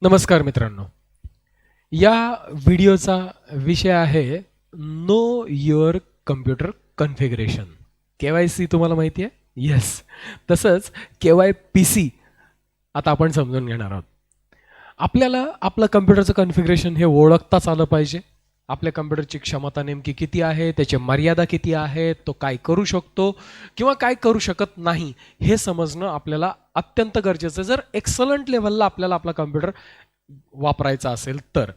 नमस्कार मित्रांनो. या व्हिडिओचा विषय आहे know your computer configuration. KYC तुम्हाला माहिती आहे? येस. तसंच KYPC आता आपण समजून घेणार आहोत. आपल्याला आपलं कम्प्युटरचं कॉन्फिगरेशन हे ओळखताच आलं पाहिजे. आपल्या कम्प्युटरची क्षमता नेमकी किती आहे, त्याची मर्यादा किती आहे, तो काय करू शकतो किंवा काय करू शकत नाही हे समजणं आपल्याला अत्यंत गरजेचं आहे. जर एक्सलंट लेव्हलला आपल्याला आपला कम्प्युटर वापरायचा असेल तर.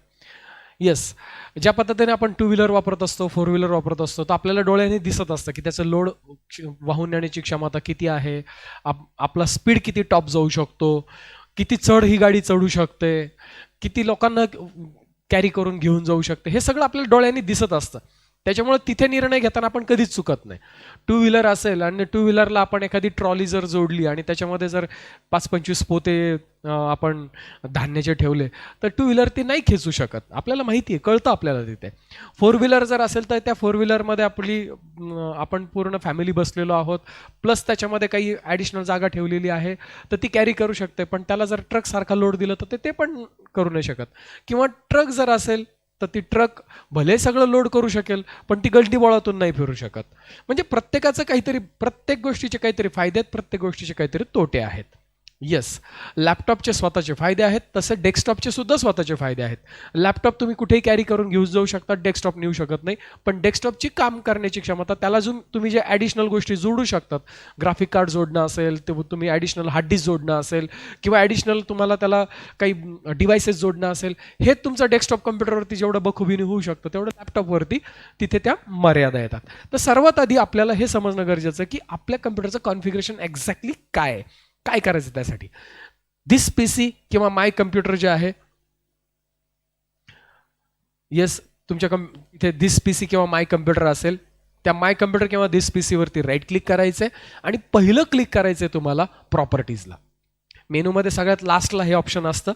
येस, ज्या पद्धतीने आपण टू व्हीलर वापरत असतो, फोर व्हीलर वापरत असतो, तर आपल्याला डोळ्याने दिसत असतं की त्याचं लोड वाहून नेण्याची क्षमता किती आहे, आपला स्पीड किती टॉप जाऊ शकतो, किती चढ ही गाडी चढू शकते, किती लोकांना कॅरी करून घेऊन जाऊ शकते, हे सगळं आपल्याला डोळ्यांनी दिसत असतं. त्याच्यामुळे तिथे निर्णय घेताना आपण कधीच चुकत नाही. टू व्हीलर असेल आणि टू व्हीलरला आपण एखादी ट्रॉली जर जोडली आणि त्याच्यामध्ये जर 5-25 पोते आपण धान्याचे ठेवले तर टू व्हीलर ती नाही खेचू शकत. आपल्याला माहिती आहे, कळतं आपल्याला तिथे. फोर व्हीलर जर असेल तर त्या फोर व्हीलरमध्ये आपण पूर्ण फॅमिली बसलेलो आहोत, प्लस त्याच्यामध्ये काही ॲडिशनल जागा ठेवलेली आहे तर ती कॅरी करू शकते. पण त्याला जर ट्रकसारखा लोड दिलं तर ते पण करू नाही शकत. किंवा ट्रक जर असेल तर ती ट्रक भले सगळं लोड करू शकेल पण ती गलटी बोळातून नाही फिरू शकत. म्हणजे प्रत्येक गोष्टीचे काहीतरी फायदे आहेत, प्रत्येक गोष्टीचे काहीतरी तोटे आहेत. येस, लॅपटॉपचे स्वतःचे फायदे आहेत, तसे डेस्कटॉपचे सुद्धा स्वतःचे फायदे आहेत. लॅपटॉप तुम्ही कुठेही कॅरी करून घेऊन जाऊ शकता, डेस्कटॉप नेऊ शकत नाही. पण डेस्कटॉपची काम करण्याची क्षमता, त्याला अजून तुम्ही जे ॲडिशनल गोष्टी जोडू शकतात, ग्राफिक कार्ड जोडणं असेल, ते तुम्ही ॲडिशनल हार्ड डिस्क जोडणं असेल किंवा ॲडिशनल तुम्हाला त्याला काही डिव्हायसेस जोडणं असेल, हे तुमचं डेस्कटॉप कम्प्युटरवरती जेवढं बखुबीने होऊ शकतं तेवढं लॅपटॉपवरती तिथे त्या मर्यादा येतात. तर सर्वात आधी आपल्याला हे समजणं गरजेचं आहे की आपल्या कम्प्युटरचं कॉन्फिगरेशन एक्झॅक्टली काय आहे, काय करायचं त्यासाठी. दिस पीसी किंवा माय कम्प्युटर जे आहे, येस, तुमच्या इथे दिस पीसी किंवा माय कम्प्युटर असेल, त्या माय कम्प्युटर किंवा दिस पीसी वरती राईट क्लिक करायचंय आणि पहिलं क्लिक करायचंय तुम्हाला प्रॉपर्टीजला. मेनूमध्ये सगळ्यात लास्टला हे ऑप्शन असतं.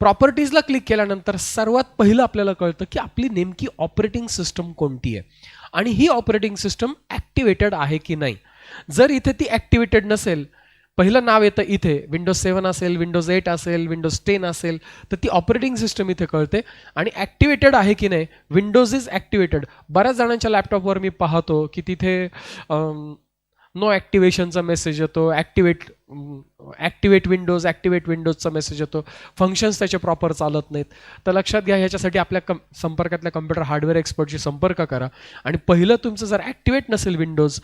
प्रॉपर्टीजला क्लिक केल्यानंतर सर्वात पहिलं आपल्याला कळतं की आपली नेमकी ऑपरेटिंग सिस्टम कोणती आहे आणि ही ऑपरेटिंग सिस्टम ॲक्टिवेटेड आहे की नाही. जर इथे ती ॲक्टिवेटेड नसेल, पहिलं नाव येतं इथे, विंडोज 7 असेल, विंडोज 8 असेल, विंडोज 10 असेल, तर ती ऑपरेटिंग सिस्टम इथे कळते. आणि ॲक्टिवेटेड आहे की नाही, विंडोज इज ॲक्टिवेटेड. बऱ्याच जणांच्या लॅपटॉपवर मी पाहतो की तिथे नो ॲक्टिवेशनचा मेसेज येतो, ॲक्टिवेट विंडोजचा मेसेज येतो, फंक्शन्स त्याचे प्रॉपर चालत नाहीत. तर लक्षात घ्या, ह्याच्यासाठी आपल्या संपर्कातल्या कम्प्युटर हार्डवेअर एक्सपर्टशी संपर्क करा. आणि पहिलं तुमचं जर ॲक्टिवेट नसेल विंडोज,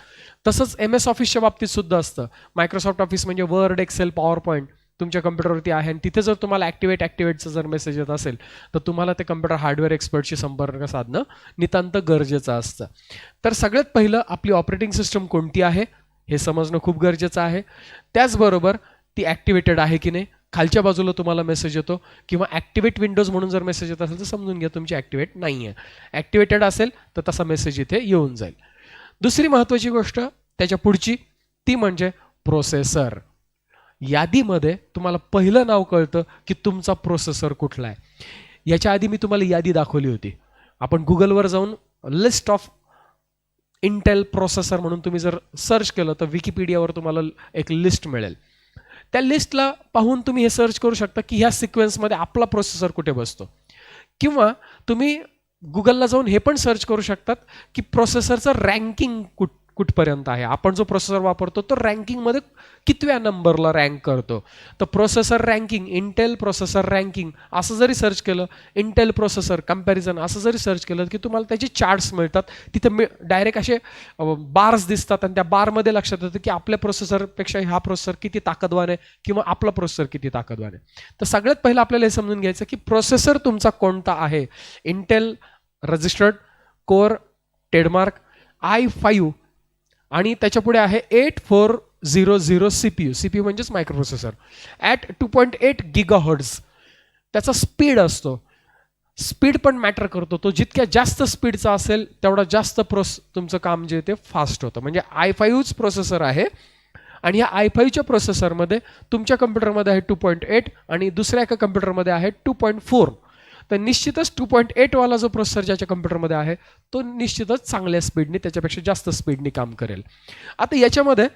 तसंच MS ऑफिसच्या बाबतीत सुद्धा असतं. मायक्रोसॉफ्ट ऑफिस म्हणजे वर्ड, एक्सेल, पॉवर पॉईंट तुमच्या कम्प्युटरवरती आहे आणि तिथे जर तुम्हाला ॲक्टिवेटचा जर मेसेज येत असेल तर तुम्हाला ते कम्प्युटर हार्डवेअर एक्सपर्टशी संपर्क साधणं नितांत गरजेचं असतं. तर सगळ्यात पहिलं आपली ऑपरेटिंग सिस्टम कोणती आहे हे समजणं खूप गरजेचं आहे. त्याचबरोबर ती ॲक्टिवेटेड आहे की नाही, खालच्या बाजूला तुम्हाला मेसेज येतो किंवा ॲक्टिवेट विंडोज म्हणून जर मेसेज येत असेल तर समजून घ्या तुमची ॲक्टिवेट नाही आहे. ॲक्टिवेटेड असेल तर तसा मेसेज इथे येऊन जाईल. दुसरी महत्त्वाची गोष्ट त्याच्या पुढची, ती म्हणजे प्रोसेसर. यादीमध्ये तुम्हाला पहिलं नाव कळतं की तुमचा प्रोसेसर कुठला आहे. याच्या आधी मी तुम्हाला यादी दाखवली होती. आपण गुगलवर जाऊन लिस्ट ऑफ इंटेल प्रोसेसर म्हणून तुम्ही जर सर्च केलं तर विकिपीडियावर तुम्हाला एक लिस्ट मिळेल. त्या लिस्टला पाहून तुम्ही हे सर्च करू शकता की ह्या सिक्वेन्समध्ये आपला प्रोसेसर कुठे बसतो. किंवा तुम्ही गुगलला जाऊन हे पण सर्च करू शकतात की प्रोसेसरचं रँकिंग कुठपर्यंत आहे. आपण जो प्रोसेसर वापरतो तो रँकिंगमध्ये कितव्या नंबरला रँक करतो. तर processor ranking, Intel processor ranking असं जरी सर्च केलं, इंटेल प्रोसेसर कंपॅरिझन असं जरी सर्च केलं की तुम्हाला त्याचे चार्ट्स मिळतात. तिथे डायरेक्ट असे बार्स दिसतात आणि त्या बारमध्ये लक्षात येतं की आपल्या प्रोसेसरपेक्षा हा प्रोसेसर किती ताकदवान आहे किंवा आपला प्रोसेसर किती ताकदवान आहे. तर सगळ्यात पहिलं आपल्याला हे समजून घ्यायचं की प्रोसेसर तुमचा कोणता आहे. Intel registered core trademark i5 आणि त्याच्या पुढे आहे 8400 CPU म्हणजेच मायक्रो प्रोसेसर ॲट 2.8 GHz. त्याचा स्पीड असतो, स्पीड पण मॅटर करतो. तो जितक्या जास्त स्पीडचा असेल तेवढा जास्त तुमचं काम जे ते फास्ट होतं. म्हणजे i5च प्रोसेसर आहे आणि या i5च्या प्रोसेसरमध्ये तुमच्या कम्प्युटरमध्ये आहे 2.8 आणि दुसऱ्या एका कम्प्युटरमध्ये आहे 2.4. तर निश्चितच 2.8 वाला जो प्रोसेसर ज्याच्या कम्प्युटरमध्ये आहे तो निश्चितच चांगल्या स्पीडने, त्याच्यापेक्षा जास्त स्पीडने काम करेल. आता याच्यामध्ये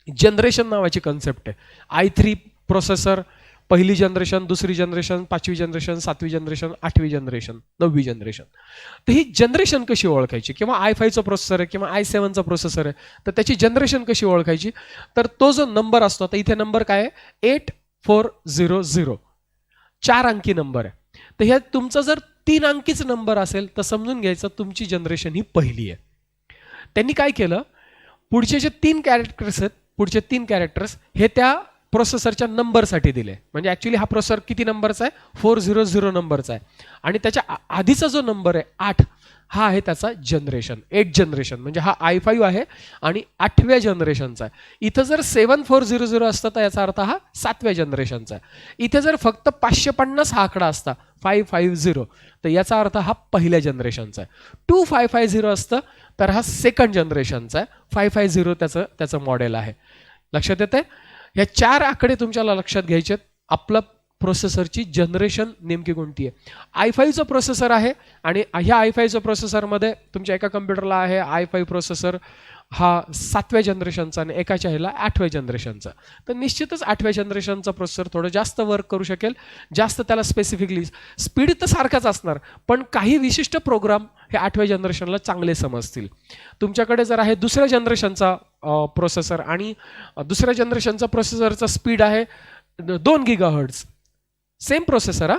जनरेशन नावाची कन्सेप्ट आहे. i3 प्रोसेसर पहिली जनरेशन, दुसरी जनरेशन, 5वी जनरेशन, 7वी जनरेशन, 8वी जनरेशन, 9वी जनरेशन. तर ही जनरेशन कशी ओळखायची? किंवा i5चा प्रोसेसर आहे किंवा i7चा प्रोसेसर आहे, तर त्याची जनरेशन कशी ओळखायची? तर तो जो नंबर असतो, तर इथे नंबर काय आहे? 8400, 4 अंकी नंबर आहे. तर ह्या तुमचा जर 3 अंकीच नंबर असेल तर समजून घ्यायचं तुमची जनरेशन ही पहिली आहे. त्यांनी काय केलं, पुढचे जे 3 कॅरेक्टर्स आहेत, पुढचे 3 कॅरेक्टर्स हे त्या प्रोसेसरच्या नंबरसाठी दिले. म्हणजे ॲक्च्युली हा प्रोसेसर किती नंबरचा आहे? 400 नंबरचा आहे. आणि त्याच्या आधीचा जो नंबर आहे 8, हा आहे त्याचा जनरेशन, 8 जनरेशन. म्हणजे हा i5 आहे आणि 8व्या जनरेशनचा आहे. इथं जर 7400 असतं तर याचा अर्थ हा 7व्या जनरेशनचा आहे. इथे जर फक्त 550 हा आकडा असता, 550, तर याचा अर्थ हा पहिल्या जनरेशनचा आहे. 2550 असतं तर हा सेकंड जनरेशनचा आहे. 550 त्याचं मॉडेल आहे. लक्षात येते? या 4 आकडे तुमच्याला लक्षात घ्यायचे. आपलं प्रोसेसरची जनरेशन नेमकी कोणती आहे? i5चं प्रोसेसर आहे आणि ह्या i5चं प्रोसेसरमध्ये तुमच्या एका कम्प्युटरला आहे i5 प्रोसेसर हा 7व्या जनरेशनचा आणि एकाच्या ह्याला 8व्या जनरेशनचा. तर निश्चितच 8व्या जनरेशनचा प्रोसेसर थोडं जास्त वर्क करू शकेल, जास्त त्याला स्पेसिफिकली स्पीड तर सारखाच असणार, पण काही विशिष्ट प्रोग्राम हे 8व्या जनरेशनला चांगले समजतील. तुमच्याकडे जर आहे दुसऱ्या जनरेशनचा प्रोसेसर आणि दुसऱ्या जनरेशनचा प्रोसेसरचा स्पीड आहे 2 GHz, सेम प्रोसेसर हा,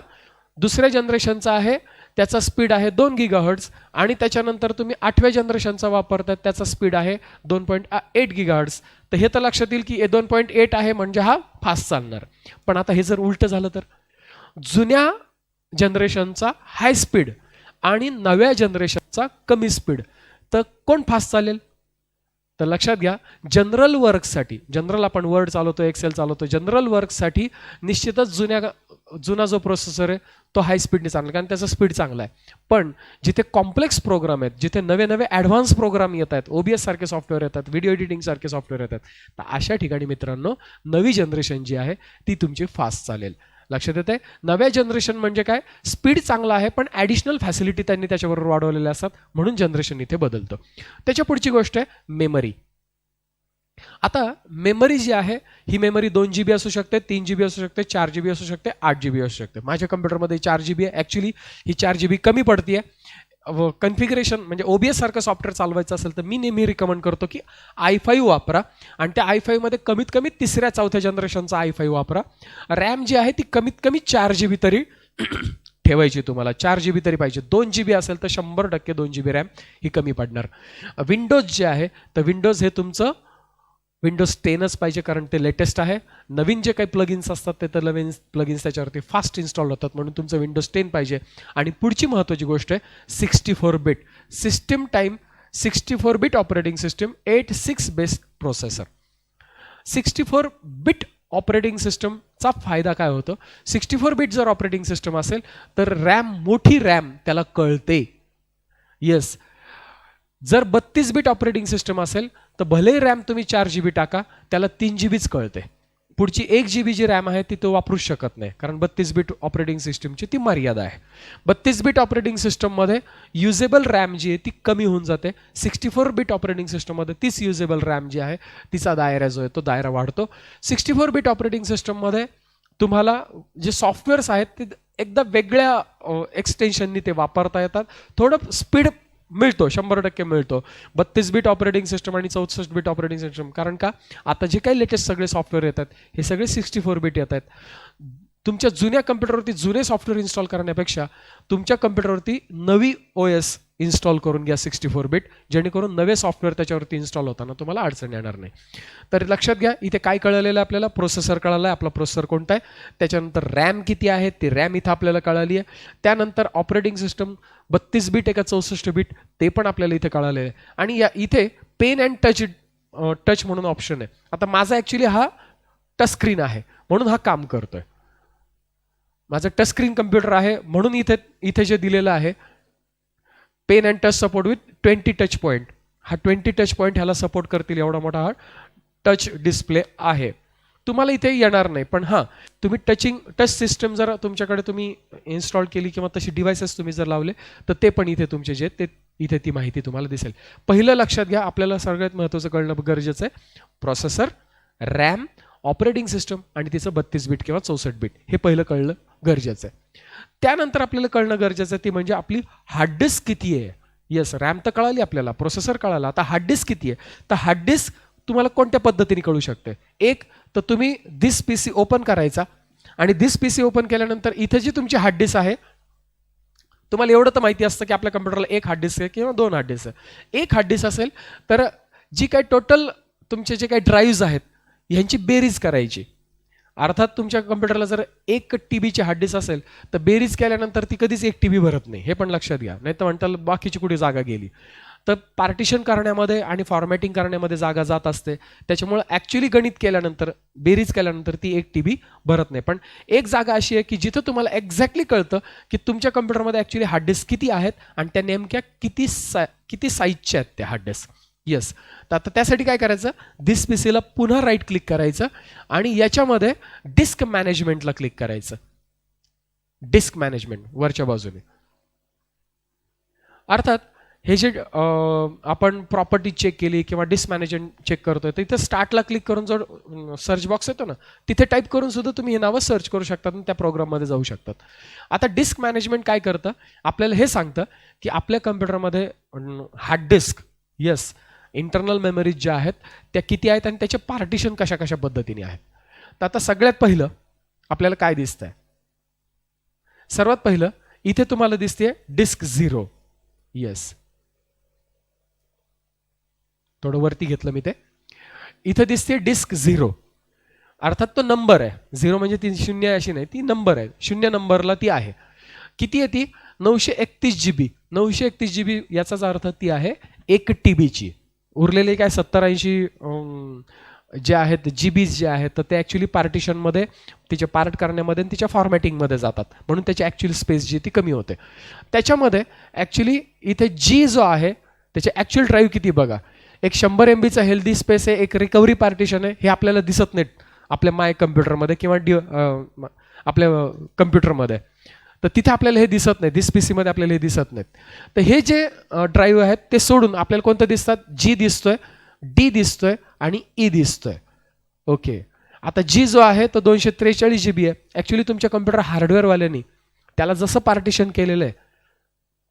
दुसऱ्या जनरेशनचा आहे त्याचा स्पीड आहे 2 GHz आणि त्याच्यानंतर तुम्ही 8व्या जनरेशनचा वापरतात त्याचा स्पीड आहे 2.8 GHz. तर हे तर लक्षात येईल की 2.8 आहे म्हणजे हा फास्ट चालणार. पण आता हे जर उलट झालं तर जुन्या जनरेशनचा हाय स्पीड आणि नव्या जनरेशनचा कमी स्पीड, तर कोण फास्ट चालेल? तर लक्षात घ्या, जनरल वर्कसाठी, जनरल आपण वर्ड चालवतो, एक्सेल चालवतो, जनरल वर्कसाठी निश्चितच जुना जो प्रोसेसर आहे तो हाय स्पीडने चालणार कारण त्याचा स्पीड चांगला आहे. पण जिथे कॉम्प्लेक्स प्रोग्राम आहेत, जिथे नवे नवे ॲडव्हान्स प्रोग्राम येत आहेत, OBS सारखे सॉफ्टवेअर येतात, व्हिडिओ एडिटिंग सारखे सॉफ्टवेअर येतात, तर अशा ठिकाणी मित्रांनो नवी जनरेशन जी आहे ती तुमची फास्ट चालेल. लक्षात येते? नव्या जनरेशन म्हणजे काय? स्पीड चांगला आहे पण ॲडिशनल फॅसिलिटी त्यांनी त्याच्याबरोबर वाढवलेल्या असतात, म्हणून जनरेशन इथे बदलतं. त्याच्या पुढची गोष्ट आहे मेमरी. आता मेमरी जी आहे ही मेमरी 2 GB असू शकते, 3 GB असू शकते, 4 GB असू शकते, 8 GB असू शकते. माझ्या कम्प्युटरमध्ये 4 GB आहे. ॲक्च्युली ही 4 GB कमी पडते. कन्फिगरेशन म्हणजे OBS सारखं सॉफ्टवेअर चालवायचं असेल तर मी नेहमी रिकमेंड करतो की i5 वापरा आणि त्या i5 मध्ये कमीत कमी 3ऱ्या-4थ्या जनरेशनचा i5 वापरा. रॅम जी आहे ती कमीत कमी 4 GB तरी ठेवायची तुम्हाला, 4 GB तरी पाहिजे. 2 GB असेल तर 100% 2 GB रॅम ही कमी पडणार. विंडोज जे आहे तर विंडोज हे तुमचं विंडोज 10च पाहिजे कारण ते लेटेस्ट आहे. नवीन जे काही प्लगिन्स असतात ते तर नवीन प्लगिन्स त्याच्यावरती फास्ट इन्स्टॉल होतात, म्हणून तुमचं विंडोज 10 पाहिजे. आणि पुढची महत्त्वाची गोष्ट आहे 64 bit system time, 64 bit operating system, 86 base processor. 64 bit operating सिस्टमचा फायदा काय होतो? 64 बिट जर ऑपरेटिंग सिस्टम असेल तर मोठी रॅम त्याला कळते. येस, जर 32 बिट ऑपरेटिंग सिस्टम असेल तर भले रॅम तुम्ही 4 GB टाका, त्याला 3 GBच कळते. पुढची 1 GB जी रॅम आहे ती तो वापरूच शकत नाही कारण 32 बिट ऑपरेटिंग सिस्टमची ती मर्यादा आहे. 32 बिट ऑपरेटिंग सिस्टममध्ये युजेबल रॅम जी आहे ती कमी होऊन जाते. 64 बिट ऑपरेटिंग सिस्टममध्ये तीच युजेबल रॅम जी आहे तिचा दायरा जो आहे तो दायरा वाढतो. 64 बिट ऑपरेटिंग सिस्टममध्ये तुम्हाला जे सॉफ्टवेअर्स आहेत ते एकदा वेगळ्या एक्सटेन्शननी ते वापरता येतात. थोडं स्पीड मिळतो, 100% मिळतो 32 बिट ऑपरेटिंग सिस्टम आणि 64 बिट ऑपरेटिंग सिस्टम. कारण का आता जे काही लेटेस्ट सगळे सॉफ्टवेअर येतात हे सगळे 64 बिट येत आहेत. तुमच्या जुन्या कम्प्युटरवरती जुने सॉफ्टवेअर इन्स्टॉल करण्यापेक्षा तुमच्या कम्प्युटरवरती नवी OS इन्स्टॉल करून घ्या 64 बिट, जेणेकरून नवे सॉफ्टवेअर त्याच्यावरती इन्स्टॉल होताना तुम्हाला अडचण येणार नाही. तर लक्षात घ्या, इथे काय कळलेलं आहे आपल्याला? प्रोसेसर कळाला आहे, आपला प्रोसेसर कोणता आहे, त्याच्यानंतर रॅम किती आहे ती रॅम इथं आपल्याला कळाली आहे, त्यानंतर ऑपरेटिंग सिस्टम 32 बिट आहे का 64 बिट ते पण आपल्याला इथे कळालेलं आहे. आणि या इथे पेन अँड टच म्हणून ऑप्शन आहे. आता माझा ॲक्च्युली हा टच स्क्रीन आहे म्हणून हा काम करतोय, माझं टच स्क्रीन कम्प्युटर आहे म्हणून इथे जे दिलेलं आहे pen and touch support with 20 touch point, हा 20 टच पॉईंट ह्याला सपोर्ट करतील एवढा मोठा हा टच डिस्प्ले आहे. तुम्हाला इथे येणार नाही, पण हां तुम्ही टच सिस्टम जर तुमच्याकडे तुम्ही इन्स्टॉल केली किंवा तशी डिव्हाइसेस तुम्ही जर लावले तर ते पण इथे तुमचे जे ते इथे ती माहिती तुम्हाला दिसेल. पहिलं लक्षात घ्या, आपल्याला सगळ्यात महत्त्वाचं कळणं गरजेचं आहे प्रोसेसर, रॅम, ऑपरेटिंग सिस्टम आणि तिचं 32 बीट किंवा 64 बीट हे पहिलं कळलं गरजेचं आहे. त्यानंतर आपल्याला कळणं गरजेचं आहे ती म्हणजे आपली हार्ड डिस्क किती आहे. येस, रॅम तर कळाली आपल्याला, प्रोसेसर कळाला, आता हार्ड डिस्क किती आहे. तर हार्ड डिस्क तुम्हाला कोणत्या पद्धतीने कळू शकते. एक तर तुम्ही दिस पीसी ओपन करायचा आणि दिस पीसी ओपन केल्यानंतर इथे जी तुमची हार्ड डिस्क आहे, तुम्हाला एवढं तर माहिती असतं की आपल्या कम्प्युटरला एक हार्ड डिस्क आहे किंवा 2 हार्ड डिस्क आहे. एक हार्ड डिस्क असेल तर जी काही टोटल तुमचे जे काही ड्राईव्ज आहेत ह्यांची बेरीज करायची. अर्थात तुमच्या कम्प्युटरला जर 1 TB ची हार्ड डिस्क असेल तर बेरीज केल्यानंतर ती कधीच 1 TB भरत नाही, हे पण लक्षात घ्या. नाही तर म्हणताल बाकीची कुठे जागा गेली. तर पार्टिशन करण्यामध्ये आणि फॉर्मॅटिंग करण्यामध्ये जागा जात असते. त्याच्यामुळे ॲक्च्युली गणित केल्यानंतर, बेरीज केल्यानंतर ती 1 TB भरत नाही. पण एक जागा अशी आहे की जिथं तुम्हाला एक्झॅक्टली कळतं की तुमच्या कम्प्युटरमध्ये ॲक्च्युली हार्ड डिस्क किती आहेत आणि त्या नेमक्या किती साईजच्या आहेत त्या हार्ड डिस्क. येस, तर आता त्यासाठी काय करायचं, दिस पीसीला पुन्हा राईट क्लिक करायचं आणि याच्यामध्ये डिस्क मॅनेजमेंटला क्लिक करायचं. डिस्क मॅनेजमेंट वरच्या बाजूने. अर्थात हे जे आपण प्रॉपर्टी चेक केली किंवा डिस्क मॅनेजमेंट चेक करतोय तर इथं स्टार्टला क्लिक करून जो सर्च बॉक्स येतो ना तिथे टाईप करून सुद्धा तुम्ही हे नावं सर्च करू शकतात आणि त्या प्रोग्राममध्ये जाऊ शकतात. आता डिस्क मॅनेजमेंट काय करतं, आपल्याला हे सांगतं की आपल्या कम्प्युटरमध्ये hard disk, yes, internal memories ज्या आहेत त्या किती आहेत आणि त्याचे पार्टिशन कशा कशा पद्धतीने आहेत. तर आता सगळ्यात पहिलं आपल्याला काय दिसतंय, सर्वात पहिलं इथे तुम्हाला दिसते डिस्क 0. येस, थोडं वरती घेतलं मी ते. इथे दिसते डिस्क 0, अर्थात तो नंबर आहे. 0 म्हणजे ती 0 अशी नाही, ती नंबर आहे. 0 नंबरला ती आहे. किती आहे ती, 931 GB. 931 GB याचाच अर्थ ती आहे 1 TB ची. उरलेले काय 70-80 जे आहेत जीबीज जे आहेत तर ते ॲक्च्युली पार्टिशनमध्ये तिचे पार्ट करण्यामध्ये आणि तिच्या फॉर्मॅटिंगमध्ये जातात, म्हणून त्याची ॲक्च्युअल स्पेस जी ती कमी होते. त्याच्यामध्ये ॲक्च्युली इथे जी जो आहे त्याचे ॲक्च्युअल ड्राईव्ह किती बघा, एक 100 MBचा हेल्दी स्पेस आहे, एक रिकव्हरी पार्टिशन आहे. हे आपल्याला दिसत नाहीत आपल्या माय कम्प्युटरमध्ये किंवा आपल्या कम्प्युटरमध्ये, तर तिथे आपल्याला हे दिसत नाही. दिस पीसीमध्ये आपल्याला हे दिसत नाहीत. तर हे जे ड्राईव्ह आहेत ते सोडून आपल्याला कोणतं दिसतात, जी दिसतोय, डी दिसतोय आणि ई दिसतोय. ओके, आता जी जो आहे तो 243 GB आहे. ॲक्च्युली तुमच्या कम्प्युटर हार्डवेअरवाल्यांनी त्याला जसं पार्टिशन केलेलं आहे,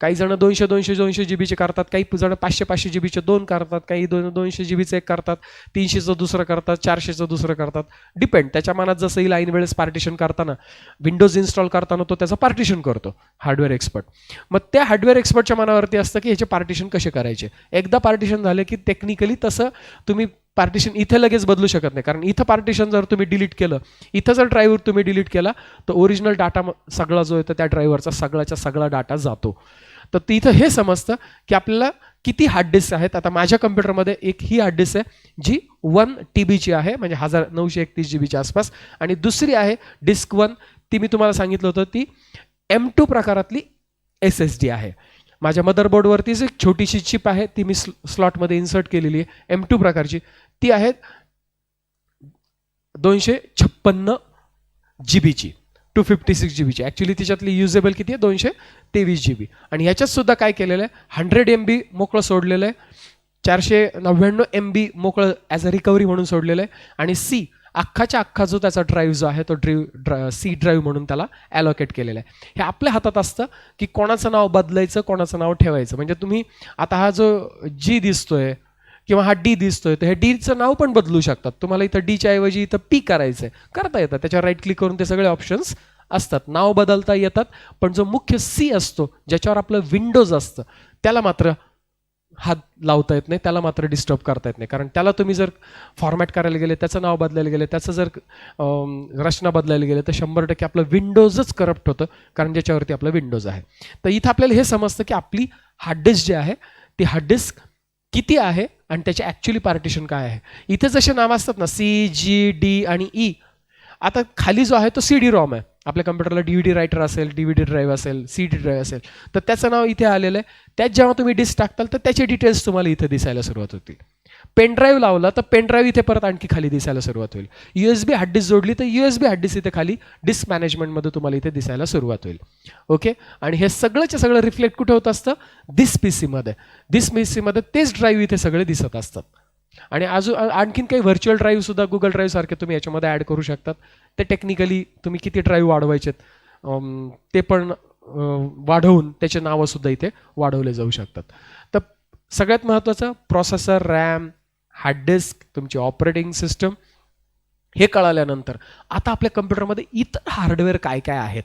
काही जण 200 जीबीचे करतात, काही जण 500 जीबीचे 2 करतात, काही 200 जीबीचे 1 करतात, 300चं दुसरं करतात, 400चं दुसरं करतात. डिपेंड, त्याच्या मनात जसं येईल. ऐन वेळेस पार्टिशन करताना, विंडोज इन्स्टॉल करताना तो त्याचं पार्टिशन करतो हार्डवेअर एक्सपर्ट. मग त्या हार्डवेअर एक्सपर्टच्या मनावरती असतं की ह्याचे पार्टिशन कसे करायचे. एकदा पार्टिशन झाले की टेक्निकली तसं तुम्ही पार्टिशन इथे लगेच बदलू शकत नाही, कारण इथं पार्टिशन जर तुम्ही डिलीट केलं, इथं जर ड्राईव्हर तुम्ही डिलीट केला तर ओरिजिनल डाटा सगळा जो येतो त्या ड्राईव्हरचा सगळ्याचा सगळा डाटा जातो. तर तिथं हे समजतं की आपल्याला किती हार्ड डिस्क आहेत. आता माझ्या कम्प्युटरमध्ये एक ही हार्ड डिस्क आहे जी 1 TBची आहे, म्हणजे 1931 GBच्या आसपास, आणि दुसरी आहे डिस्क 1, ती मी तुम्हाला सांगितलं होतं ती M2 प्रकारातली SSD आहे. माझ्या मदरबोर्डवरतीच एक छोटीशी चिप आहे, ती मी स्लॉटमध्ये इन्सर्ट केलेली आहे, M2 प्रकारची. ती आहे 256 GBची, 256 GBची. ॲक्च्युली तिच्यातली युजेबल किती आहे, 223 GB. आणि ह्याच्यात सुद्धा काय केलेलं आहे, 100 MB मोकळं सोडलेलं आहे, 499 MB मोकळं ॲज अ रिकव्हरी म्हणून सोडलेलं आहे, आणि सी अख्खाच्या अख्खा जो त्याचा ड्राईव्ह जो आहे तो सी ड्राईव्ह म्हणून त्याला ॲलोकेट केलेला आहे. हे आपल्या हातात असतं की कोणाचं नाव बदलायचं, कोणाचं नाव ठेवायचं. म्हणजे तुम्ही आता हा जो जी दिसतोय किंवा हा डी दिसतोय, तर हे डीचं नाव पण बदलू शकतात. तुम्हाला इथं डीच्या ऐवजी इथं पी करायचं आहे, करता येतं. त्याच्यावर राईट क्लिक करून ते सगळे ऑप्शन्स असतात, नाव बदलता येतात. पण जो मुख्य सी असतो ज्याच्यावर आपलं विंडोज असतं त्याला मात्र हात लावता येत नाही, त्याला मात्र डिस्टर्ब करता येत नाही. कारण त्याला तुम्ही जर फॉर्मॅट करायला गेले, त्याचं नाव बदलायला गेले, त्याचं जर रचना बदलायला गेले तर 100% आपलं विंडोजच करप्ट होतं, कारण ज्याच्यावरती आपलं विंडोज आहे. तर इथं आपल्याला हे समजतं की आपली हार्ड डिस्क जी आहे ती हार्ड डिस्क किती आहे आणि त्याचे ॲक्च्युली पार्टिशन काय आहे. इथे जसे नाव असतात ना सी, जी, डी आणि ई, आता खाली जो आहे तो CD-ROM आहे. आपल्या कम्प्युटरला DVD रायटर असेल, DVD ड्राईव्ह असेल, CD ड्राईव्ह असेल, तर त्याचं नाव इथे आलेलं आहे. त्यात जेव्हा तुम्ही डिस्क टाकताल तर त्याचे डिटेल्स तुम्हाला इथे दिसायला सुरुवात होतील. पेन ड्राईव्ह लावला तर पेन ड्राईव्ह इथे परत आणखी खाली दिसायला सुरुवात होईल. USB हार्ड डिस्क जोडली तर USB हार्ड डिस्क इथे खाली डिस्क मॅनेजमेंटमध्ये तुम्हाला इथे दिसायला सुरुवात होईल. ओके, आणि हे सगळंच्या सगळं रिफ्लेक्ट कुठे होत असतं, दिस पीसीमध्ये. दिस पीसीमध्ये तेच ड्राईव्ह इथे सगळे दिसत असतात. आणि अजून आणखीन काही व्हर्च्युअल ड्राईव्ह सुद्धा गुगल ड्राईव्ह सारखे तुम्ही याच्यामध्ये ॲड करू शकतात. ते टेक्निकली तुम्ही किती ड्राईव्ह वाढवायचेत ते पण वाढवून त्याचे नावं सुद्धा इथे वाढवले जाऊ शकतात. तर सगळ्यात महत्त्वाचं प्रोसेसर, रॅम, हार्ड डिस्क, तुमची ऑपरेटिंग सिस्टम हे कळाल्यानंतर आता आपल्या कम्प्युटरमध्ये इतर हार्डवेअर काय काय आहेत,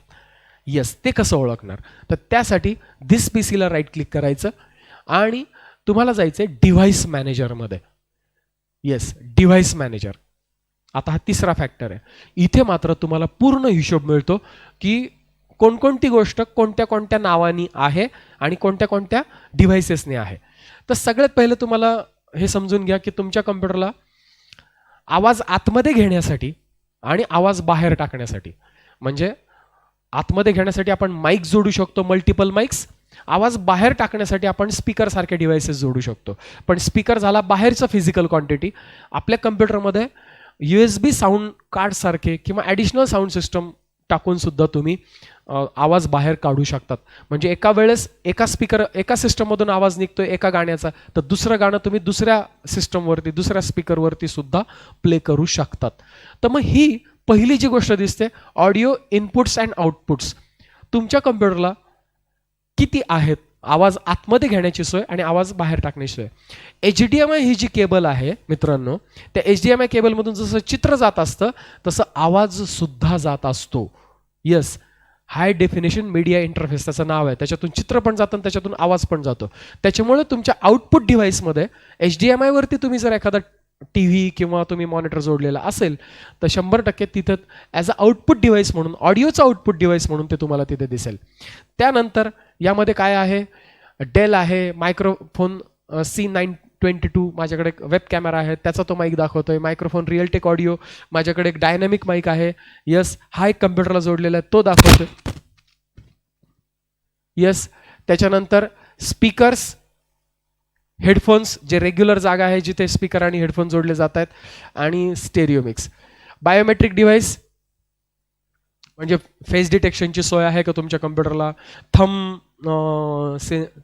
येस ते कसं ओळखणार. तर त्यासाठी धिस पी सीला राईट क्लिक करायचं आणि तुम्हाला जायचं आहे डिव्हाइस मॅनेजरमध्ये. Yes, device manager. आता हा तिसरा फॅक्टर आहे. इथे मात्र तुम्हाला पूर्ण हिशोब मिळतो की कोणकोणती गोष्ट कोणत्या कोणत्या नावानी आहे आणि कोणत्या कोणत्या डिव्हाइसेसने आहे. तर सगळ्यात पहिलं तुम्हाला हे समजून घ्या की तुमच्या कम्प्युटरला आवाज आतमध्ये घेण्यासाठी आणि आवाज बाहेर टाकण्यासाठी, म्हणजे आतमध्ये घेण्यासाठी आपण माईक जोडू शकतो, मल्टिपल माईक्स. आवाज बाहेर टाकण्यासाठी आपण स्पीकर सारखे डिव्हाइसेस जोडू शकतो. पण स्पीकर झाला बाहेरचं फिजिकल क्वांटिटी. आपल्या कम्प्युटरमध्ये USB साऊंड कार्ड सारखे किंवा ॲडिशनल साऊंड सिस्टम टाकून सुद्धा तुम्ही आवाज बाहेर काढू शकतात. म्हणजे एका वेळेस एका सिस्टममधून आवाज निघतोय एका गाण्याचा, तर दुसरं गाणं तुम्ही दुसऱ्या सिस्टमवरती, दुसऱ्या स्पीकरवरती सुद्धा प्ले करू शकतात. तर मग ही पहिली जी गोष्ट दिसते, ऑडिओ इनपुट्स अँड आउटपुट्स. तुमच्या कम्प्युटरला किती आहेत आवाज आतमध्ये घेण्याची सोय आणि आवाज बाहेर टाकण्याची सोय. HDMI ही जी केबल आहे मित्रांनो, त्या HDMI केबलमधून जसं चित्र जात असतं तसं आवाज सुद्धा जात असतो. येस, हाय डेफिनेशन मीडिया इंटरफेस त्याचं नाव आहे. त्याच्यातून चित्र पण जातं आणि त्याच्यातून आवाज पण जातो. त्याच्यामुळे तुमच्या आउटपुट डिव्हाइसमध्ये HDMI वरती तुम्ही जर एखादा TV किंवा तुम्ही मॉनिटर जोडलेला असेल तर 100% तिथं ॲज अ आउटपुट डिव्हाइस म्हणून, ऑडिओचं आउटपुट डिव्हाइस म्हणून ते तुम्हाला तिथे दिसेल. त्यानंतर यामध्ये काय आहे, डेल आहे, मायक्रोफोन C922, माझ्याकडे एक वेब कॅमेरा आहे त्याचा तो माईक दाखवतोय. मायक्रोफोन रिअलटेक ऑडिओ, माझ्याकडे एक डायनॅमिक माईक आहे. यस, हा एक कम्प्युटरला जोडलेला आहे तो दाखवतोय. यस, त्याच्यानंतर स्पीकर्स, हेडफोन्स, जे रेग्युलर जागा आहे जिथे स्पीकर आणि हेडफोन जोडले जात आहेत, आणि स्टेरिओ मिक्स. बायोमेट्रिक डिव्हाइस म्हणजे फेस डिटेक्शनची सोय आहे का तुमच्या कम्प्युटरला,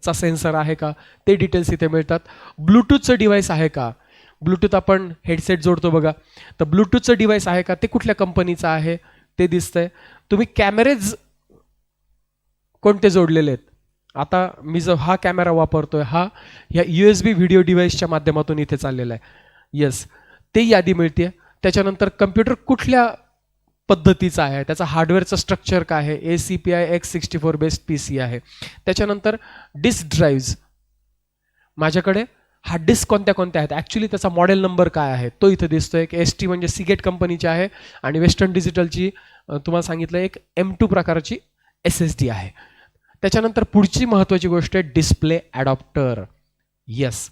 चा सेन्सर आहे का, ते डिटेल्स इथे मिळतात. ब्लूटूथचं डिव्हाइस आहे का, ब्लूटूथ आपण हेडसेट जोडतो बघा, तर ब्लूटूथचं डिव्हाइस आहे का, ते कुठल्या कंपनीचं आहे ते दिसतंय. तुम्ही कॅमेरेज कोणते जोडलेले आहेत, आता मी जो हा कॅमेरा वापरतोय हा ह्या USB व्हिडिओ डिव्हाइसच्या माध्यमातून इथे चाललेला आहे. येस, ते यादी मिळते. त्याच्यानंतर कम्प्युटर कुठल्या पद्धतीचा आहे, त्याचा हार्डवेअरचं स्ट्रक्चर काय आहे, ACPI X64 बेस्ड PC आहे. त्याच्यानंतर डिस्क ड्राईव्ज, माझ्याकडे हार्ड डिस्क कोणत्या कोणत्या आहेत, ॲक्च्युली त्याचा मॉडेल नंबर काय आहे तो इथे दिसतोय. एक ST म्हणजे सीगेट कंपनीची आहे आणि वेस्टर्न डिजिटलची तुम्हाला सांगितलं एक M2 प्रकारची SSD आहे. त्याच्यानंतर पुढची महत्त्वाची गोष्ट आहे डिस्प्ले ॲडॉप्टर. येस,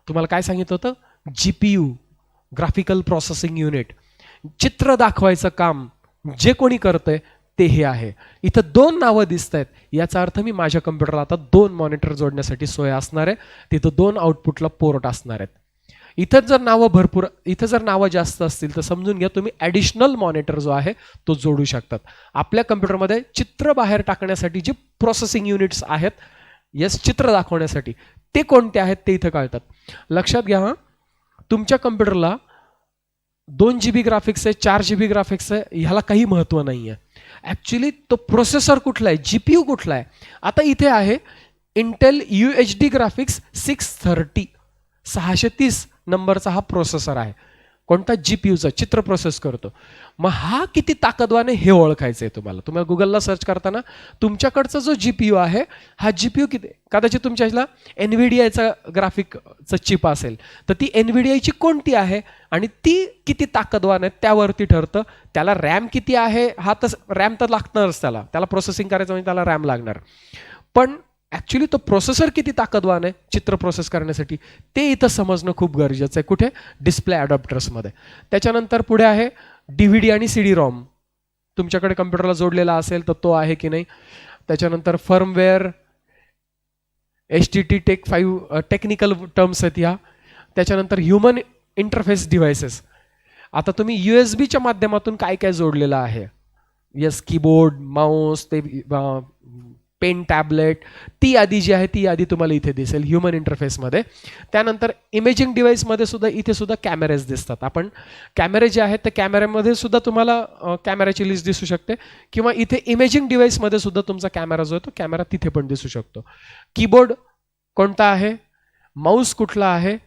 तुम्हाला काय सांगितलं होतं, GPU, ग्राफिकल प्रोसेसिंग युनिट, चित्र दाखवायचं काम जे कोणी करतंय ते हे आहे. इथं 2 नावं दिसत आहेत, याचा अर्थ मी माझ्या कम्प्युटरला आता 2 मॉनिटर जोडण्यासाठी सोय असणार आहे. तिथं 2 आउटपुटला पोर्ट असणार आहेत. इथं जर नावं जास्त असतील तर समजून घ्या तुम्ही ॲडिशनल मॉनिटर जो आहे तो जोडू शकतात. आपल्या कम्प्युटरमध्ये चित्र बाहेर टाकण्यासाठी जे प्रोसेसिंग युनिट्स आहेत, येस, चित्र दाखवण्यासाठी ते कोणते आहेत ते इथं कळतात. लक्षात घ्या, तुमच्या कम्प्युटरला 2 GB ग्राफिक्स आहे, 4 GB ग्राफिक्स आहे, ह्याला काही महत्त्व नाही आहे. ॲक्च्युली तो प्रोसेसर कुठला आहे, GPU कुठला आहे. आता इथे आहे इंटेल UHD ग्राफिक्स 630 नंबरचा हा प्रोसेसर आहे. कोणता, GPUचा, चित्र प्रोसेस करतो. मग हा किती ताकदवान आहे हे ओळखायचं आहे तुम्हाला. तुम्हाला गुगलला सर्च करताना तुमच्याकडचा जो GPU आहे हा GPU किती, कदाचित तुमच्या ह्याला NVIDIAचा ग्राफिकचं चिप असेल तर ती NVIDIAची कोणती आहे आणि ती किती ताकदवान आहे त्यावरती ठरतं. त्याला रॅम किती आहे, हा तर रॅम तर लागणारच, त्याला प्रोसेसिंग करायचं म्हणजे त्याला रॅम लागणार. पण ॲक्च्युली तो प्रोसेसर किती ताकदवान आहे चित्र प्रोसेस करण्यासाठी ते इथं समजणं खूप गरजेचं आहे. कुठे, डिस्प्ले ॲडॉप्टर्समध्ये. त्याच्यानंतर पुढे आहे DVD आणि CD-ROM, तुमच्याकडे कम्प्युटरला जोडलेला असेल तर तो आहे की नाही. त्याच्यानंतर firmware, HTT tech 5 technical terms आहेत ह्या. त्याच्यानंतर ह्युमन इंटरफेस डिव्हाइसेस, आता तुम्ही USB माध्यमातून काय काय जोडलेलं आहे. येस, कीबोर्ड, माऊस, ते पेन टॅबलेट, ती यादी जी आहे ती यादी तुम्हाला इथे दिसेल ह्युमन इंटरफेसमध्ये. त्यानंतर इमेजिंग डिव्हाइसमध्ये सुद्धा इथे सुद्धा कॅमेरेज दिसतात. आपण कॅमेरे जे आहेत ते कॅमेऱ्यामध्ये सुद्धा तुम्हाला कॅमेऱ्याची लिस्ट दिसू शकते, किंवा इथे इमेजिंग डिव्हाइसमध्ये सुद्धा तुमचा कॅमेरा जो आहे तो कॅमेरा तिथे पण दिसू शकतो. कीबोर्ड कोणता आहे, माऊस कुठला आहे,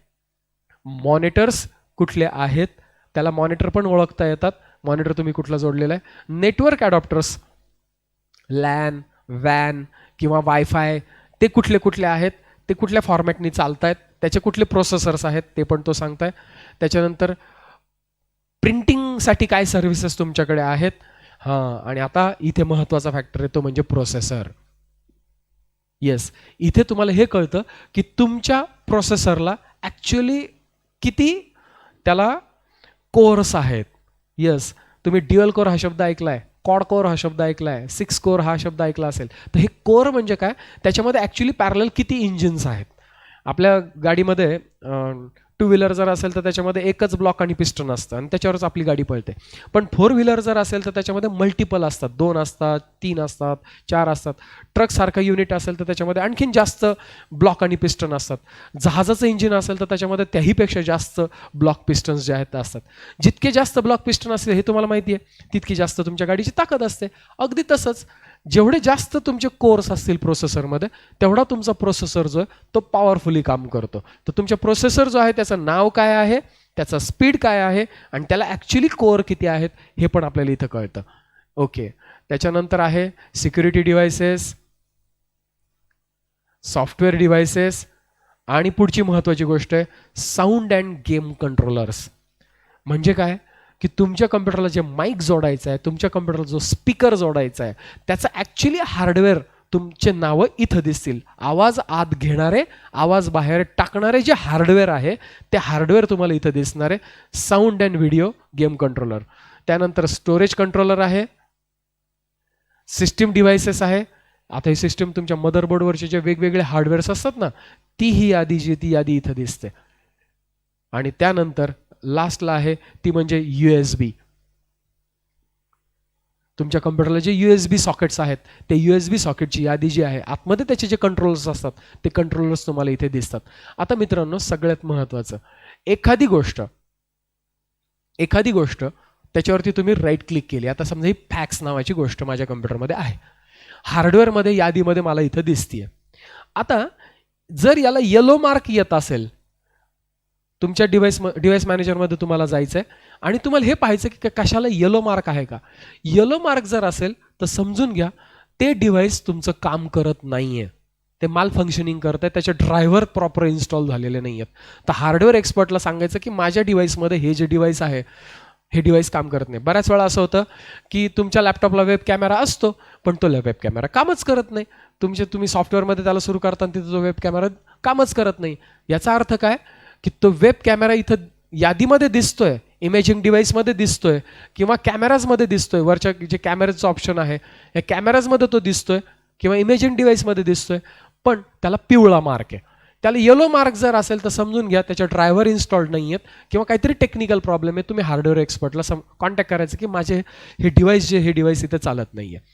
मॉनिटर्स कुठले आहेत, त्याला मॉनिटर पण ओळखता येतात, मॉनिटर तुम्ही कुठला जोडलेला आहे. नेटवर्क ॲडॉप्टर्स, लॅन, वॅन किंवा वायफाय ते कुठले कुठले आहेत, ते कुठल्या फॉर्मॅटनी चालत आहेत, त्याचे कुठले प्रोसेसर्स आहेत ते पण तो सांगताय. त्याच्यानंतर प्रिंटिंगसाठी काय सर्व्हिसेस तुमच्याकडे आहेत. हां, आणि आता इथे महत्त्वाचा फॅक्टर आहे तो म्हणजे प्रोसेसर. येस, इथे तुम्हाला हे कळतं की तुमच्या प्रोसेसरला ॲक्च्युली किती त्याला कोअर्स आहेत. येस, तुम्ही ड्युअल कोर हा शब्द ऐकलाय, क्वाड कोर हा शब्द ऐकलाय, 6 कोर हा शब्द ऐकला असेल. तर हे कोर म्हणजे काय, त्याच्यामध्ये ॲक्च्युली पॅरलल किती इंजिन्स आहेत. आपल्या गाडीमध्ये टू व्हीलर जर असेल तर त्याच्यामध्ये एकच ब्लॉक आणि पिस्टन असतं आणि त्याच्यावरच आपली गाडी पळते. पण फोर व्हीलर जर असेल तर त्याच्यामध्ये मल्टिपल असतात, 2 असतात, 3 असतात, 4 असतात. ट्रकसारखं युनिट असेल तर त्याच्यामध्ये आणखीन जास्त ब्लॉक आणि पिस्टन असतात. जहाजाचं इंजिन असेल तर त्याच्यामध्ये त्याहीपेक्षा जास्त ब्लॉक पिस्टन्स जे आहेत ते असतात. जितके जास्त ब्लॉक पिस्टन असतील हे तुम्हाला माहिती आहे, तितकी जास्त तुमच्या गाडीची ताकद असते. अगदी तसंच जेवढे जास्त तुमचे कोर्स असतील प्रोसेसरमध्ये, तेवढा तुमचा प्रोसेसर जो आहे तो पॉवरफुली काम करतो. तर तुमच्या प्रोसेसर जो आहे त्याचं नाव काय आहे, त्याचा स्पीड काय आहे, आणि त्याला ॲक्च्युली कोअर किती आहेत हे पण आपल्याला इथं कळतं. ओके, त्याच्यानंतर आहे सिक्युरिटी डिव्हायसेस, सॉफ्टवेअर डिव्हायसेस, आणि पुढची महत्त्वाची गोष्ट आहे साऊंड अँड गेम कंट्रोलर्स. म्हणजे काय की तुमच्या कम्प्युटरला जे माईक जोडायचं आहे, तुमच्या कम्प्युटरला जो स्पीकर जोडायचा आहे, त्याचं ॲक्च्युली हार्डवेअर तुमचे नावं इथं दिसतील. आवाज आत घेणारे, आवाज बाहेर टाकणारे जे हार्डवेअर आहे ते हार्डवेअर तुम्हाला इथं दिसणार आहे. Sound and video game controller. त्यानंतर स्टोरेज कंट्रोलर आहे, सिस्टीम डिव्हायसेस आहे. आता ही सिस्टीम तुमच्या मदरबोर्डवरचे जे वेगवेगळे हार्डवेअर्स असतात ना, ती ही यादी जी ती यादी इथं दिसते. आणि त्यानंतर लास्टला आहे ती म्हणजे USB. तुमच्या कम्प्युटरला जे USB सॉकेट्स आहेत ते USB सॉकेटची यादी जी आहे, आतमध्ये त्याचे जे कंट्रोलर्स असतात ते कंट्रोलर्स तुम्हाला इथे दिसतात. आता मित्रांनो, सगळ्यात महत्त्वाचं, एखादी गोष्ट त्याच्यावरती तुम्ही राईट क्लिक केली. आता समजा ही फॅक्स नावाची गोष्ट माझ्या कम्प्युटरमध्ये आहे, हार्डवेअरमध्ये यादीमध्ये मला इथं दिसतीये. आता जर याला येलो मार्क येत असेल, तुमच्या डिव्हाइस मॅनेजरमध्ये तुम्हाला जायचं आहे आणि तुम्हाला हे पाहायचं की कशाला येलो मार्क आहे का. येलो मार्क जर असेल तर समजून घ्या ते डिव्हाइस तुमचं काम करत नाही आहे, ते माल फंक्शनिंग करत आहे, त्याचे ड्रायव्हर प्रॉपर इन्स्टॉल झालेले नाही आहेत. तर हार्डवेअर एक्सपर्टला सांगायचं की माझ्या डिव्हाइसमध्ये हे जे डिव्हाइस आहे हे डिव्हाइस काम करत नाही. बऱ्याच वेळा असं होतं की तुमच्या लॅपटॉपला वेब कॅमेरा असतो पण तो वेब कॅमेरा कामच करत नाही. तुम्ही सॉफ्टवेअरमध्ये त्याला सुरू करताना तिथे जो वेब कॅमेरा कामच करत नाही. याचा अर्थ काय की तो वेब कॅमेरा इथं यादीमध्ये दिसतोय, इमेजिंग डिव्हाइसमध्ये दिसतोय किंवा कॅमेराजमध्ये दिसतोय, वरच्या जे कॅमेराचं ऑप्शन आहे या कॅमेराजमध्ये तो दिसतोय किंवा इमेजिंग डिव्हाइसमध्ये दिसतोय, पण त्याला पिवळा मार्क आहे. त्याला येलो मार्क जर असेल तर समजून घ्या त्याच्या ड्रायव्हर इन्स्टॉल्ड नाही आहेत किंवा काहीतरी टेक्निकल प्रॉब्लेम आहे. तुम्ही हार्डवेअर एक्सपर्टला कॉन्टॅक्ट करायचं की माझे हे डिव्हाइस इथे चालत नाही आहे.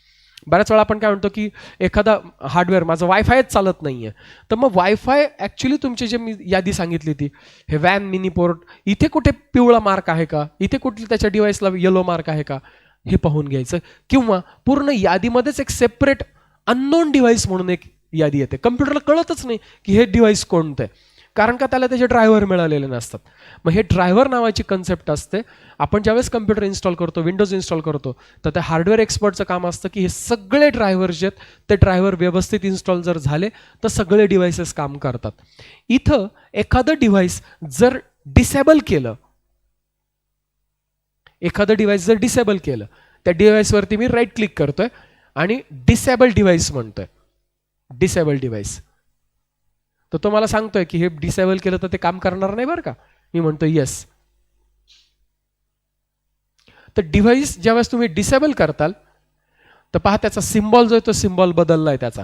बऱ्याच वेळा आपण काय म्हणतो की एखादा हार्डवेअर माझं वायफायच चालत नाही आहे, तर मग वायफाय ॲक्च्युली तुमची जे मी यादी सांगितली ती हे वॅन, मिनी पोर्ट, इथे कुठे पिवळा मार्क आहे का, इथे कुठली त्याच्या डिव्हाइसला येलो मार्क आहे का हे पाहून घ्यायचं. किंवा पूर्ण यादीमध्येच एक सेपरेट अननोन डिव्हाइस म्हणून एक यादी येते. कम्प्युटरला कळतच नाही की हे डिव्हाइस कोणतं आहे, कारण का त्याला त्याचे ड्रायव्हर मिळालेले नसतात. मग हे ड्रायव्हर नावाची कन्सेप्ट असते. आपण ज्यावेळेस कम्प्युटर इन्स्टॉल करतो, विंडोज इन्स्टॉल करतो, तर त्या हार्डवेअर एक्सपर्टचं काम असतं की हे सगळे ड्रायव्हर जे आहेत ते ड्रायव्हर व्यवस्थित इन्स्टॉल जर झाले तर सगळे डिव्हाइसेस काम करतात. इथं एखादं डिव्हाइस जर डिसेबल केलं, त्या डिव्हाइसवरती मी राईट क्लिक करतोय आणि डिसेबल डिव्हाइस म्हणतोय, डिसेबल डिव्हाइस, तर तो मला सांगतोय की हे डिसेबल केलं तर ते काम करणार नाही बरं का. मी म्हणतो येस. तर डिव्हाइस ज्यावेळेस तुम्ही डिसेबल करताल तर पहा त्याचा सिम्बॉल जो आहे तो सिम्बॉल बदललाय त्याचा.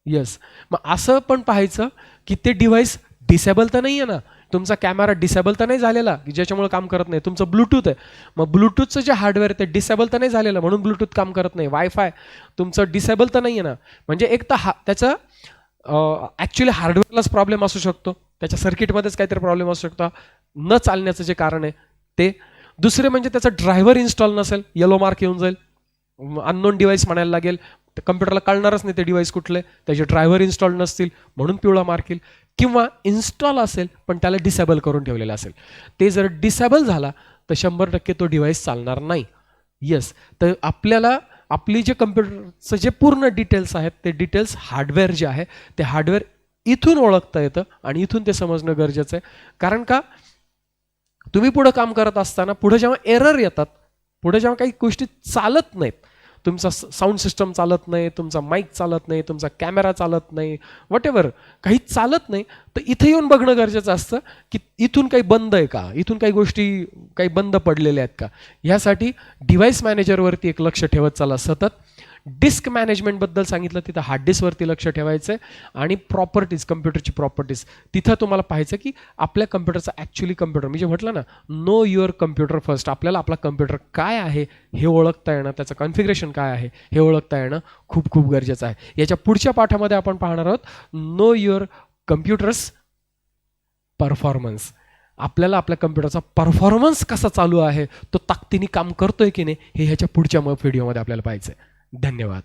येस. मग असं पण पाहायचं की ते डिव्हाइस डिसेबल तर नाही आहे ना, तुमचा कॅमेरा डिसेबल तर नाही झालेला की ज्याच्यामुळे काम करत नाही. तुमचं ब्लूटूथ आहे, मग ब्लूटूथचं जे हार्डवेअर आहे ते डिसेबल तर नाही झालेलं म्हणून ब्लूटूथ काम करत नाही. वायफाय तुमचं डिसेबल तर नाही आहे ना, म्हणजे एक तर त्याचं ॲक्च्युली हार्डवेअरलाच प्रॉब्लेम असू शकतो, त्याच्या सर्किटमध्येच काहीतरी प्रॉब्लेम असू शकतो न चालण्याचं जे कारण आहे ते. दुसरे म्हणजे त्याचा ड्रायव्हर इन्स्टॉल नसेल, येलो मार्क येऊन जाईल, अननोन डिव्हाइस म्हणायला लागेल, कम्प्युटरला कळणारच नाही ते डिव्हाइस कुठले, त्याचे ड्रायव्हर इन्स्टॉल नसतील म्हणून पिवळा मार्क येईल. किंवा इन्स्टॉल असेल पण त्याला डिसेबल करून ठेवलेलं असेल, ते जर डिसेबल झाला तर 100% तो डिव्हाइस चालणार नाही. येस, तर आपल्याला आपली जे कम्प्युटरचं जे पूर्ण डिटेल्स आहेत ते डिटेल्स हार्डवेअर जे आहे ते हार्डवेअर इथून ओळखता येतं आणि इथून ते समजणं गरजेचं आहे. कारण का तुम्ही पुढं काम करत असताना पुढे जेव्हा एरर येतात, पुढे जेव्हा काही गोष्टी चालत नाहीत, तुमचा साऊंड सिस्टम चालत नाही, तुमचा माईक चालत नाही, तुमचा कॅमेरा चालत नाही, व्हॉटेवर काही चालत नाही, तर इथे येऊन बघणं गरजेचं असतं की इथून काही बंद आहे का, इथून काही गोष्टी काही बंद पडलेल्या आहेत का. ह्यासाठी डिव्हाइस मॅनेजरवरती एक लक्ष ठेवत चला सतत. डिस्क मॅनेजमेंटबद्दल सांगितलं, तिथं हार्ड डिस्कवरती लक्ष ठेवायचं आहे. आणि प्रॉपर्टीज, कम्प्युटरची प्रॉपर्टीज, तिथं तुम्हाला पाहायचं की आपल्या कम्प्युटरचा ॲक्च्युली कम्प्युटर, मी जे म्हटलं ना, नो युअर कम्प्युटर फर्स्ट. आपल्याला आपला कम्प्युटर काय आहे हे ओळखता येणं, त्याचं कॉन्फिगरेशन काय आहे हे ओळखता येणं खूप खूप गरजेचं आहे. याच्या पुढच्या पाठामध्ये आपण पाहणार आहोत नो युअर कम्प्युटर्स परफॉर्मन्स. आपल्याला आपल्या कम्प्युटरचा परफॉर्मन्स कसा चालू आहे, तो ताकदीने काम करतोय की नाही, हे ह्याच्या पुढच्या व्हिडिओमध्ये आपल्याला पाहायचं आहे. धन्यवाद.